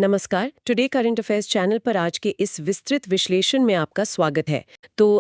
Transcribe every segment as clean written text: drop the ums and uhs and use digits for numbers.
नमस्कार। Today current affairs channel पर आज के इस विस्तृत विश्लेषण में आपका स्वागत है। तो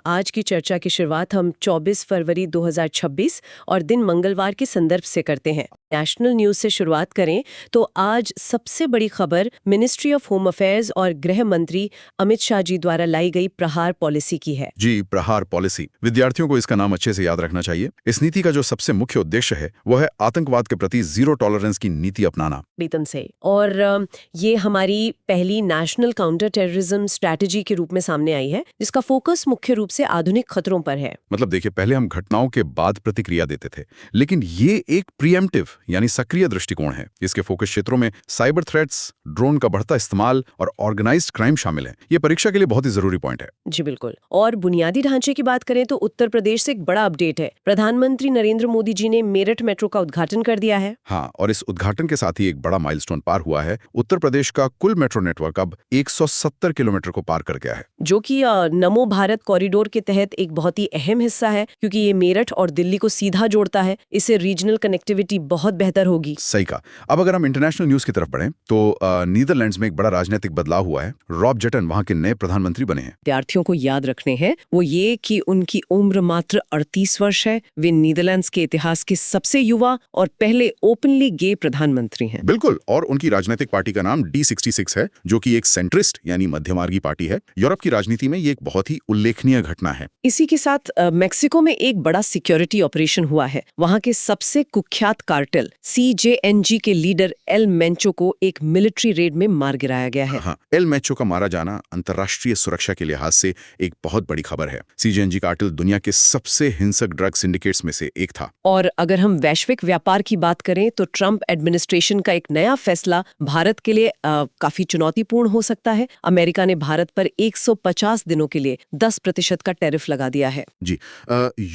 आज की चर्चा की शुरुआत हम 24 फरवरी 2026 और दिन मंगलवार के संदर्भ से करते हैं। नेशनल न्यूज से शुरुआत करें तो आज सबसे बड़ी खबर मिनिस्ट्री ऑफ होम अफेयर्स और गृह मंत्री अमित शाह जी द्वारा लाई गई प्रहार पॉलिसी की है। जी, प्रहार पॉलिसी। विद्यार्थियों को इसका नाम अच्छे से याद रखना चाहिए। इस नीति का जो सबसे मुख्य उद्देश्य है वो है आतंकवाद के प्रति जीरो टॉलरेंस की नीति अपनाना। बेतन से और ये हमारी पहली नेशनल काउंटर टेररिज्म स्ट्रैटेजी के रूप में सामने आई है, जिसका फोकस मुख्य रूप से आधुनिक खतरों पर है। मतलब देखिए, पहले हम घटनाओं के बाद प्रतिक्रिया देते थे, लेकिन ये एक प्रीएम्प्टिव यानी सक्रिय दृष्टिकोण है। इसके फोकस क्षेत्रों में साइबर थ्रेट्स, ड्रोन का बढ़ता इस्तेमाल और ऑर्गेनाइज्ड क्राइम शामिल है। ये परीक्षा के लिए बहुत ही जरूरी पॉइंट है। जी बिल्कुल। और बुनियादी ढांचे की बात करें तो उत्तर प्रदेश से एक बड़ा अपडेट है। प्रधानमंत्री नरेंद्र मोदी जी ने मेरठ मेट्रो का उद्घाटन कर दिया है। हाँ, और इस उद्घाटन के साथ ही एक बड़ा माइलस्टोन पार हुआ है। उत्तर प्रदेश का कुल मेट्रो नेटवर्क अब 170 किलोमीटर को पार कर गया है, जो कि नमो भारत कॉरिडोर के तहत एक बहुत ही अहम हिस्सा है, क्योंकि ये मेरठ और दिल्ली को सीधा जोड़ता है। इससे रीजनल कनेक्टिविटी बहुत बेहतर होगी। सही कहा। अब अगर हम इंटरनेशनल न्यूज की तरफ बढ़ें तो नीदरलैंड्स में एक बड़ा राजनीतिक बदलाव हुआ है। रॉब जेटन वहां के नए प्रधानमंत्री बने हैं। विद्यार्थियों को याद रखने हैं वो ये कि उनकी उम्र मात्र 38 वर्ष है। वे नीदरलैंड्स के इतिहास के सबसे युवा और पहले ओपनली गे प्रधानमंत्री हैं। बिल्कुल। और उनकी राजनीतिक पार्टी का नाम D66 है, जो कि एक सेंट्रिस्ट यानी मध्यमार्गी पार्टी है। यूरोप की राजनीति में ये एक बहुत ही उल्लेखनीय घटना है। इसी के साथ मेक्सिको में एक बड़ा सिक्योरिटी ऑपरेशन हुआ है। वहां के सबसे कुख्यात कार्टेल CJNG के लीडर एल मेंचो को एक मिलिट्री रेड में मार गिराया गया है। हाँ, एल मेंचो का मारा जाना अंतर्राष्ट्रीय सुरक्षा के लिहाज से एक बहुत बड़ी खबर है। CJNG कार्टेल दुनिया के सबसे हिंसक ड्रग सिंडिकेट्स में से एक था। और अगर हम वैश्विक व्यापार की बात करें तो ट्रंप एडमिनिस्ट्रेशन का एक नया फैसला भारत के लिए काफी चुनौतीपूर्ण हो सकता है। अमेरिका ने भारत पर 150 दिनों के लिए 10% का टैरिफ लगा दिया है। जी,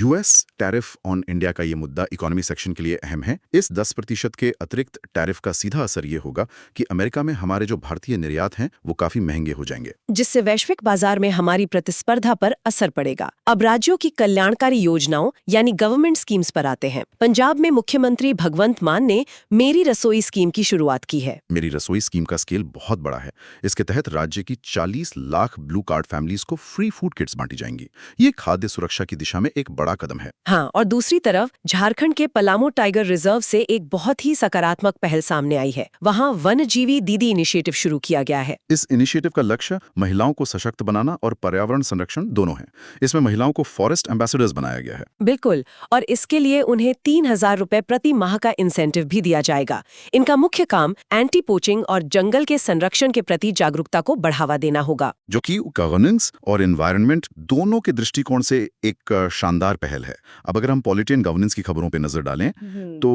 US टैरिफ ऑन इंडिया का ये मुद्दा इकोनॉमी सेक्शन के लिए अहम है। इस 10% के अतिरिक्त टैरिफ का सीधा असर ये होगा कि अमेरिका में हमारे जो भारतीय निर्यात हैं वो काफी महंगे हो जाएंगे, जिससे वैश्विक बाजार में हमारी प्रतिस्पर्धा पर असर पड़ेगा। अब राज्यों की कल्याणकारी योजनाओं यानी गवर्नमेंट स्कीम्स पर आते हैं। पंजाब में मुख्यमंत्री भगवंत मान ने मेरी रसोई स्कीम की शुरुआत की है। मेरी रसोई स्कीम का स्केल बहुत बड़ा है। इसके तहत राज्य की 40 लाख ब्लू कार्ड फैमिलीज को फ्री फूड किट्स बांटी जाएंगी। ये खाद्य सुरक्षा की दिशा में एक बड़ा कदम है। हाँ, और दूसरी तरफ झारखंड के पलामू टाइगर रिजर्व से एक बहुत ही सकारात्मक पहल सामने आई है। वहाँ वन्यजीवी दीदी इनिशिएटिव शुरू किया गया है। इस इनिशिएटिव का लक्ष्य महिलाओं को सशक्त बनाना और पर्यावरण संरक्षण दोनों है। इसमें महिलाओं को फॉरेस्ट एम्बेसडर्स बनाया गया है। बिल्कुल। और इसके लिए उन्हें 3000 रुपए प्रति माह का इंसेंटिव भी दिया जाएगा। इनका मुख्य काम एंटी पोचिंग और जंगल के संरक्षण के प्रति जागरूकता को बढ़ावा देना होगा, जो कि गवर्नेंस और एनवायरनमेंट दोनों के दृष्टिकोण से एक शानदार पहल है। अब अगर हम पॉलिटी एंड गवर्नेंस की खबरों पर नजर डालें तो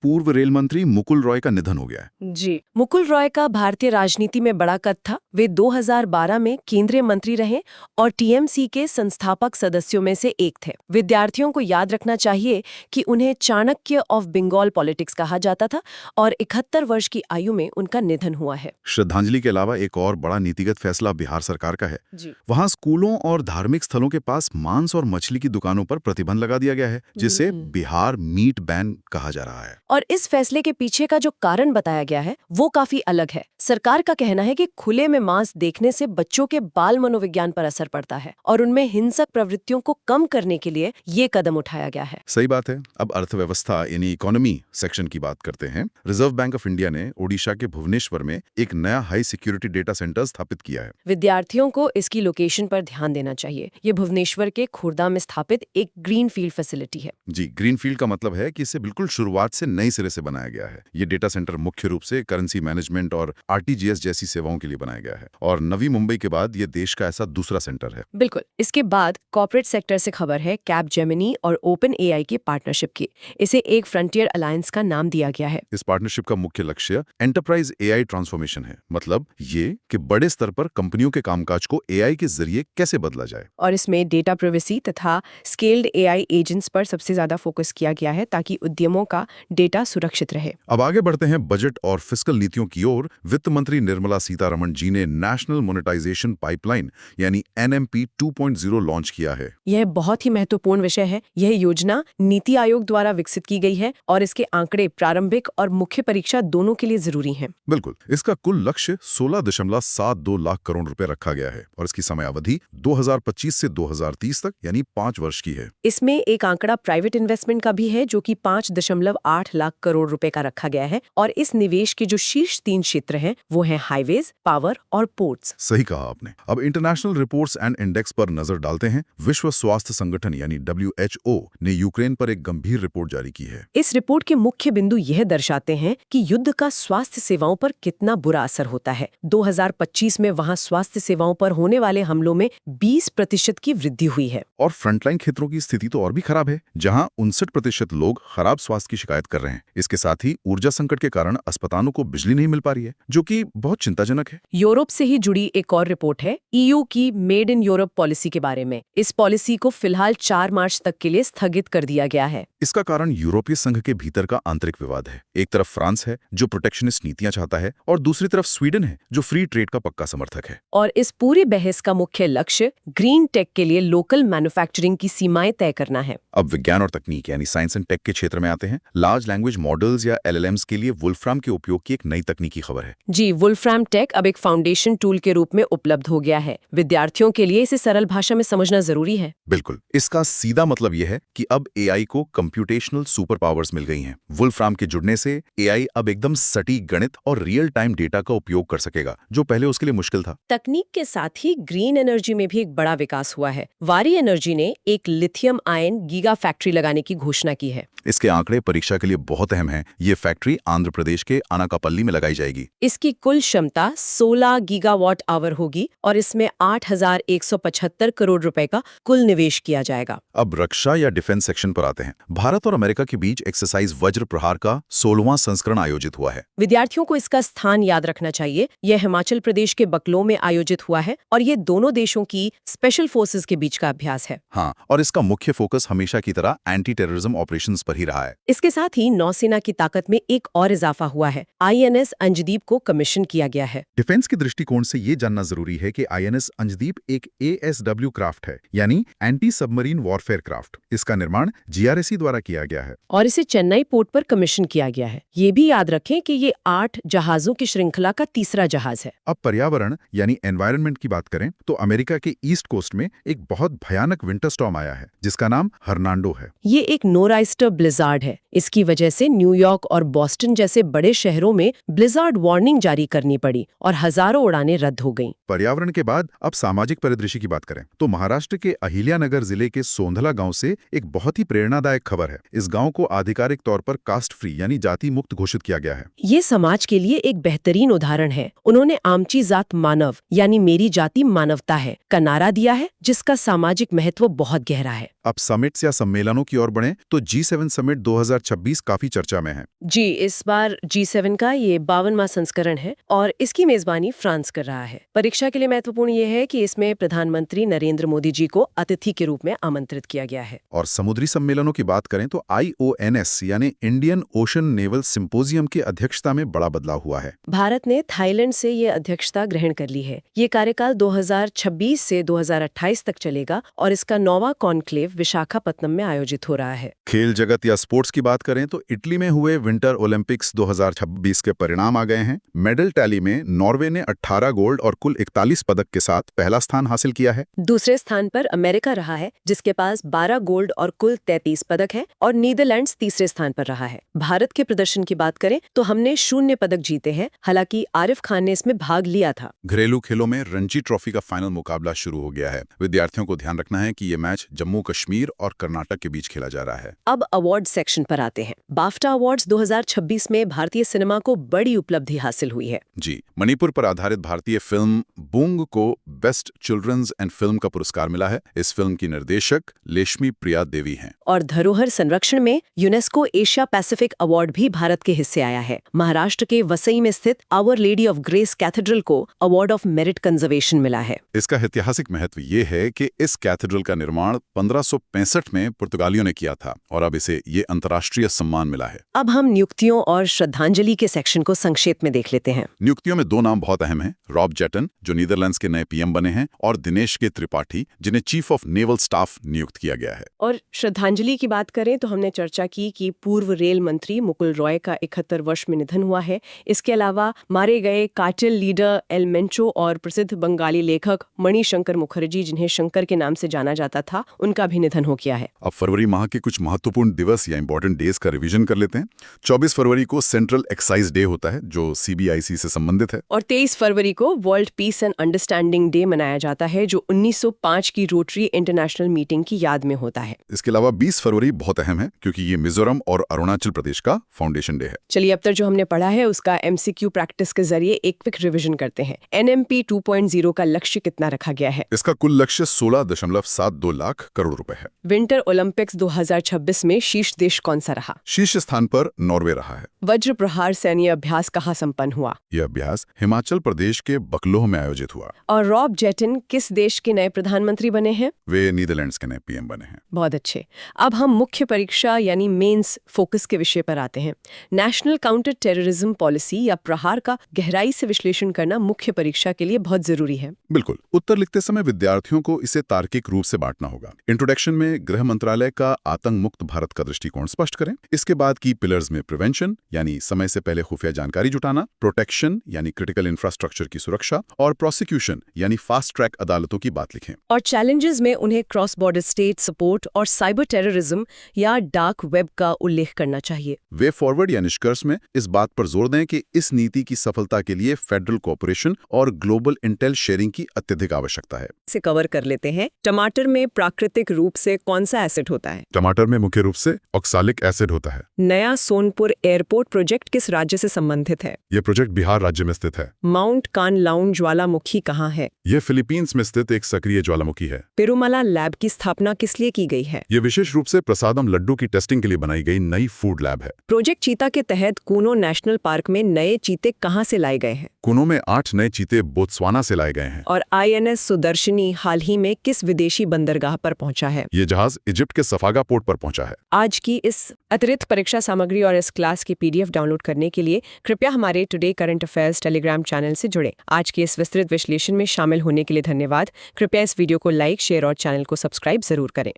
पूर्व रेल मंत्री मुकुल रॉय का निधन हो गया है। जी, मुकुल रॉय का भारतीय राजनीति में बड़ा कद था। वे 2012 में केंद्रीय मंत्री रहे और TMC के संस्थापक सदस्यों में से एक थे। विद्यार्थियों को याद रखना चाहिए कि उन्हें चाणक्य ऑफ बंगाल पॉलिटिक्स कहा जाता था और 71 वर्ष की आयु में उनका निधन हुआ है। श्रद्धांजलि के अलावा एक और बड़ा नीतिगत फैसला बिहार सरकार का है। जी। वहां स्कूलों और धार्मिक स्थलों के पास मांस और मछली की दुकानों पर प्रतिबंध लगा दिया गया है, जिसे बिहार मीट बैन कहा जा रहा है। और इस फैसले के पीछे का जो कारण बताया गया है वो काफी अलग है। सरकार का कहना है कि खुले में मांस देखने से बच्चों के बाल मनोविज्ञान पर असर पड़ता है और उनमें हिंसक प्रवृत्तियों को कम करने के लिए ये कदम उठाया गया है। सही बात है। अब अर्थव्यवस्था यानी इकोनॉमी सेक्शन की बात करते हैं। रिजर्व बैंक ऑफ इंडिया ने ओडिशा के भुवनेश्वर में एक नया हाई सिक्योरिटी डेटा सेंटर स्थापित किया है। विद्यार्थियों को इसकी लोकेशन पर ध्यान देना चाहिए। ये भुवनेश्वर के खुर्दा में स्थापित एक ग्रीन फील्ड फैसिलिटी है। जी, ग्रीन फील्ड का मतलब है कि इसे बिल्कुल शुरुआत से नई सिरे से बनाया गया है। ये डेटा सेंटर मुख्य रूप से करेंसी मैनेजमेंट और RTGS जैसी सेवाओं के लिए बनाया गया है और नवी मुंबई के बाद ये देश का ऐसा दूसरा सेंटर है। बिल्कुल। इसके बाद कॉर्पोरेट सेक्टर से खबर है कैपजेमिनी और ओपन AI की पार्टनरशिप की। इसे एक फ्रंटियर अलायंस का नाम दिया गया है। इस पार्टनरशिप का मुख्य लक्ष्य एंटरप्राइज AI ट्रांसफॉर्मेशन है। मतलब ये कि बड़े स्तर पर कंपनियों के कामकाज को AI के जरिए कैसे बदला जाए। और इसमें डेटा प्राइवेसी तथा स्केल्ड AI एजेंट्स पर सबसे ज्यादा फोकस किया गया है ताकि उद्यमों का डेटा सुरक्षित रहे। अब आगे बढ़ते हैं बजट और फिस्कल नीतियों की ओर। वित्त वित्त मंत्री निर्मला सीतारमण जी ने नेशनल मोनेटाइजेशन पाइपलाइन यानी NMP 2.0 लॉन्च किया है। यह बहुत ही महत्वपूर्ण विषय है। यह योजना नीति आयोग द्वारा विकसित की गई है और इसके आंकड़े प्रारंभिक और मुख्य परीक्षा दोनों के लिए जरूरी हैं। बिल्कुल, इसका कुल लक्ष्य 16.72 लाख करोड़ रुपए रखा गया है और इसकी समय अवधि 2025 से 2030 तक यानी 5 वर्ष की है। इसमें एक आंकड़ा प्राइवेट इन्वेस्टमेंट का भी है जो कि 5.8 लाख करोड़ रुपए का रखा गया है और इस निवेश के जो शीर्ष 3 क्षेत्र हैं वो हैं हाईवेज, पावर और पोर्ट्स। सही कहा आपने। अब इंटरनेशनल रिपोर्ट्स एंड इंडेक्स पर नजर डालते हैं। विश्व स्वास्थ्य संगठन यानी WHO ने यूक्रेन पर एक गंभीर रिपोर्ट जारी की है। इस रिपोर्ट के मुख्य बिंदु यह दर्शाते हैं कि युद्ध का स्वास्थ्य सेवाओं पर कितना बुरा असर होता है। 2025 में वहां स्वास्थ्य सेवाओं पर होने वाले हमलों में 20% की वृद्धि हुई है। और फ्रंटलाइन क्षेत्रों की स्थिति तो और भी खराब है, जहां 59% लोग खराब स्वास्थ्य की शिकायत कर रहे हैं। इसके साथ ही ऊर्जा संकट के कारण अस्पतालों को बिजली नहीं मिल पा रही है, जो कि बहुत चिंताजनक है। यूरोप से ही जुड़ी एक और रिपोर्ट है EU की मेड इन यूरोप पॉलिसी के बारे में। इस पॉलिसी को फिलहाल 4 मार्च तक के लिए स्थगित कर दिया गया है। इसका कारण यूरोपीय संघ के भीतर का आंतरिक विवाद है। एक तरफ फ्रांस है जो प्रोटेक्शनिस्ट नीतियां चाहता है और दूसरी तरफ स्वीडन है जो फ्री ट्रेड का पक्का समर्थक है। और इस पूरी बहस का मुख्य लक्ष्य ग्रीन टेक के लिए लोकल मैन्युफैक्चरिंग की सीमाएं तय करना है। अब विज्ञान और तकनीक यानी साइंस एंड टेक के क्षेत्र में आते हैं। लार्ज लैंग्वेज मॉडल्स या LLMs के लिए वुल्फ्राम के उपयोग की एक नई तकनीकी खबर है। जी, वुल्फ्राम टेक अब एक फाउंडेशन टूल के रूप में उपलब्ध हो गया है। विद्यार्थियों के लिए इसे सरल भाषा में समझना जरूरी है। बिल्कुल, इसका सीधा मतलब यह है कि अब AI को कंप्यूटेशनल सुपर पावर्स मिल गई हैं। वुल्फ्राम के जुड़ने से AI अब एकदम सटीक गणित और रियल टाइम डेटा का उपयोग कर सकेगा, जो पहले उसके लिए मुश्किल था। तकनीक के साथ ही ग्रीन एनर्जी में भी एक बड़ा विकास हुआ है। वारी एनर्जी ने एक लिथियम आयन गीगा फैक्ट्री लगाने की घोषणा की है। इसके आंकड़े परीक्षा के लिए बहुत अहम हैं। ये फैक्ट्री आंध्र प्रदेश के अनाकापल्ली में लगाई जाएगी। इसकी कुल क्षमता 16 गीगावाट आवर होगी और इसमें 8,175 करोड़ रुपए का कुल निवेश किया जाएगा। अब रक्षा या डिफेंस सेक्शन पर आते हैं। भारत और अमेरिका के बीच एक्सरसाइज वज्र प्रहार का 16वां संस्करण आयोजित हुआ है। विद्यार्थियों को इसका स्थान याद रखना चाहिए। यह हिमाचल प्रदेश के बकलो में आयोजित हुआ है और ये दोनों देशों की स्पेशल फोर्सेस के बीच का अभ्यास है। हाँ, और इसका मुख्य फोकस हमेशा की तरह एंटी टेररिज्म ऑपरेशंस पर ही रहा है। इसके साथ ही नौसेना की ताकत में एक और इजाफा हुआ है। INS अंजदीप को कमीशन किया गया है। डिफेंस के दृष्टिकोण से ये जानना जरूरी है कि INS अंजदीप एक ASW क्राफ्ट है, यानी एंटी सबमरीन वॉरफेयर क्राफ्ट। इसका निर्माण GRSE द्वारा किया गया है और इसे चेन्नई पोर्ट पर कमीशन किया गया है। ये भी याद रखें कि ये 8 जहाजों की श्रृंखला का तीसरा जहाज है। अब पर्यावरण यानी एनवायरनमेंट की बात करें तो अमेरिका के ईस्ट कोस्ट में एक बहुत भयानक विंटर स्टॉर्म आया है जिसका नाम हर्नांडो है। ये एक नोराइस्टर ब्लिजार्ड है। इसकी वजह से न्यूयॉर्क और बॉस्टन जैसे बड़े शहरों में ब्लिजार्ड वार्निंग जारी करनी पड़ी और हजारों उड़ानें रद्द हो गईं। पर्यावरण के बाद अब सामाजिक परिदृश्य की बात करें तो महाराष्ट्र के अहिल्यानगर जिले के सोंधला गांव से एक बहुत ही प्रेरणादायक खबर है। इस गांव को आधिकारिक तौर पर कास्ट फ्री यानी जाति मुक्त घोषित किया गया है। ये समाज के लिए एक बेहतरीन उदाहरण है। उन्होंने आमची जात मानव यानी मेरी जाति मानवता है का नारा दिया है, जिसका सामाजिक महत्व बहुत गहरा है। अब समिट्स या सम्मेलनों की ओर बढ़ें तो G7 समिट 2026 काफी चर्चा में है। जी, इस बार G7 का ये 52वां संस्करण है और इसकी मेजबानी फ्रांस कर रहा है। परीक्षा के लिए महत्वपूर्ण ये है कि इसमें प्रधानमंत्री नरेंद्र मोदी जी को अतिथि के रूप में आमंत्रित किया गया है। और समुद्री सम्मेलनों की बात करें तो IONS यानी इंडियन ओशन नेवल सिंपोजियम की अध्यक्षता में बड़ा बदलाव हुआ है। भारत ने थाईलैंड से ये अध्यक्षता ग्रहण कर ली है। ये कार्यकाल 2026 से 2028 तक चलेगा और इसका 9वां कॉन्क्लेव विशाखापत्तनम में आयोजित हो रहा है। खेल जगत या स्पोर्ट्स की बात करें तो इटली में हुए विंटर ओलंपिक्स 2026 के परिणाम आ गए हैं। मेडल टैली में नॉर्वे ने 18 गोल्ड और कुल 41 पदक के साथ पहला स्थान हासिल किया है। दूसरे स्थान पर अमेरिका रहा है, जिसके पास 12 गोल्ड और कुल 33 पदक है और नीदरलैंड्स तीसरे स्थान पर रहा है। भारत के प्रदर्शन की बात करें तो हमने 0 पदक जीते हैं। हालांकि आरिफ खान ने इसमें भाग लिया था। घरेलू खेलों में रणजी ट्रॉफी का फाइनल मुकाबला शुरू हो गया है। विद्यार्थियों को ध्यान रखना है कि ये मैच जम्मू कश्मीर और कर्नाटक के बीच खेला जा रहा है। अब अवार्ड सेक्शन पर आते हैं। बाफ्टा अवार्ड्स 2026 में भारतीय सिनेमा को बड़ी उपलब्धि हासिल हुई है। जी, मणिपुर पर आधारित भारतीय फिल्म बूंग को बेस्ट चिल्ड्रंस एंड फिल्म का पुरस्कार मिला है। इस फिल्म की निर्देशक लेशमी प्रिया देवी हैं। और धरोहर संरक्षण में यूनेस्को एशिया पैसिफिक अवार्ड भी भारत के हिस्से आया है। महाराष्ट्र के वसई में स्थित Our Lady of Grace Cathedral को अवार्ड ऑफ मेरिट कंजर्वेशन मिला है। इसका ऐतिहासिक महत्व ये है कि इस कैथेड्रल का निर्माण 1565 में पुर्तगालियों ने किया था और अब इसे ये अंतर्राष्ट्रीय सम्मान मिला है। अब हम नियुक्तियों और श्रद्धांजलि के सेक्शन को संक्षेप में देख देख लेते हैं। नियुक्तियों में 2 नाम बहुत अहम हैं, रॉब जेटन जो नीदरलैंड्स के नए पीएम बने हैं और दिनेश के त्रिपाठी जिन्हें चीफ ऑफ नेवल स्टाफ नियुक्त किया गया है। और श्रद्धांजलि की बात करें तो हमने चर्चा की कि पूर्व रेल मंत्री मुकुल रॉय का 71 वर्ष में निधन हुआ है। इसके अलावा मारे गए कार्टेल लीडर एल मेंचो और प्रसिद्ध बंगाली लेखक मणिशंकर मुखर्जी जिन्हें शंकर के नाम से जाना जाता था, उनका भी निधन हो गया है। अब फरवरी माह के कुछ महत्वपूर्ण दिवस या इंपॉर्टेंट डेज का रिवीजन कर लेते हैं। 24 फरवरी को सेंट्रल एक्साइज डे होता है जो सीबीआईसी से संबंधित है। और 23 फरवरी को world peace and understanding day मनाया जाता है जो 1905 की रोटरी इंटरनेशनल मीटिंग की याद में होता है। इसके अलावा 20 फरवरी बहुत अहम है क्योंकि ये मिजोरम और अरुणाचल प्रदेश का फाउंडेशन डे है। चलिए अब तक जो हमने पढ़ा है उसका एमसीक्यू प्रैक्टिस के जरिए एक क्विक रिवीजन करते हैं। एनएमपी 2.0 का लक्ष्य कितना रखा गया है? इसका कुल लक्ष्य 16.72 लाख करोड़ रुपए है। विंटर ओलंपिक्स 2026 में शीर्ष देश कौन सा रहा? शीर्ष स्थान पर नॉर्वे रहा है। वज्र प्रहार सैन्य अभ्यास कहाँ संपन्न हुआ? यह अभ्यास हिमाचल प्रदेश के बकलोह में आयोजित हुआ। और रॉब जेटन किस देश के नए प्रधानमंत्री बने हैं? वे नीदरलैंड्स के नए पीएम बने हैं। बहुत अच्छे। अब हम मुख्य परीक्षा यानी मेंस फोकस के विषय पर आते हैं। नेशनल काउंटर टेररिज्म पॉलिसी या प्रहार का गहराई से विश्लेषण करना मुख्य परीक्षा के लिए बहुत जरूरी है। बिल्कुल। उत्तर लिखते समय विद्यार्थियों को इसे तार्किक रूप से बांटना होगा। इंट्रोडक्शन में गृह मंत्रालय का आतंक मुक्त भारत का दृष्टिकोण स्पष्ट करें। इसके बाद की पिलर्स में प्रिवेंशन यानी समय से पहले खुफिया जानकारी जुटाना, प्रोटेक्शन यानी क्रिटिकल इंफ्रास्ट्रक्चर की सुरक्षा और प्रोसिक्यूशन यानी फास्ट ट्रैक अदालतों की बात लिखें। और चैलेंजेस में उन्हें क्रॉस बॉर्डर स्टेट सपोर्ट और साइबर टेररिज्म या डार्क वेब का उल्लेख करना चाहिए। वे फॉरवर्ड या निष्कर्ष में इस बात पर जोर दें कि इस नीति की सफलता के लिए फेडरल कोऑपरेशन और ग्लोबल इंटेल शेयरिंग की अत्यधिक आवश्यकता है। इसे कवर कर लेते हैं। टमाटर में प्राकृतिक रूप से कौन सा एसिड होता है? टमाटर में मुख्य रूप से ऑक्सालिक एसिड होता है। नया सोनपुर एयरपोर्ट प्रोजेक्ट किस राज्य से संबंधित है? यह प्रोजेक्ट बिहार राज्य में स्थित है। माउंट कान लाउन ज्वालामुखी कहाँ है? यह फिलीपींस में स्थित एक सक्रिय ज्वालामुखी है। पेरुमला लैब की स्थापना किस लिए की गई है? यह विशेष रूप से प्रसादम लड्डू की टेस्टिंग के लिए बनाई गई नई फूड लैब है। प्रोजेक्ट चीता के तहत कूनो नेशनल पार्क में नए चीते कहाँ से लाए गए हैं? कूनो में 8 नए चीते बोत्सवाना से लाए गए हैं। और आईएनएस सुदर्शनी हाल ही में किस विदेशी बंदरगाह पर पहुंचा है? ये जहाज इजिप्ट के सफागा पोर्ट पर पहुंचा है। आज की इस अतिरिक्त परीक्षा सामग्री और इस क्लास की पीडीएफ डाउनलोड करने के लिए कृपया हमारे today current affairs Telegram channel से जुड़े। आज के इस विस्तृत विश्लेषण में शामिल होने के लिए धन्यवाद। कृपया इस वीडियो को लाइक, शेयर और चैनल को सब्सक्राइब जरूर करें।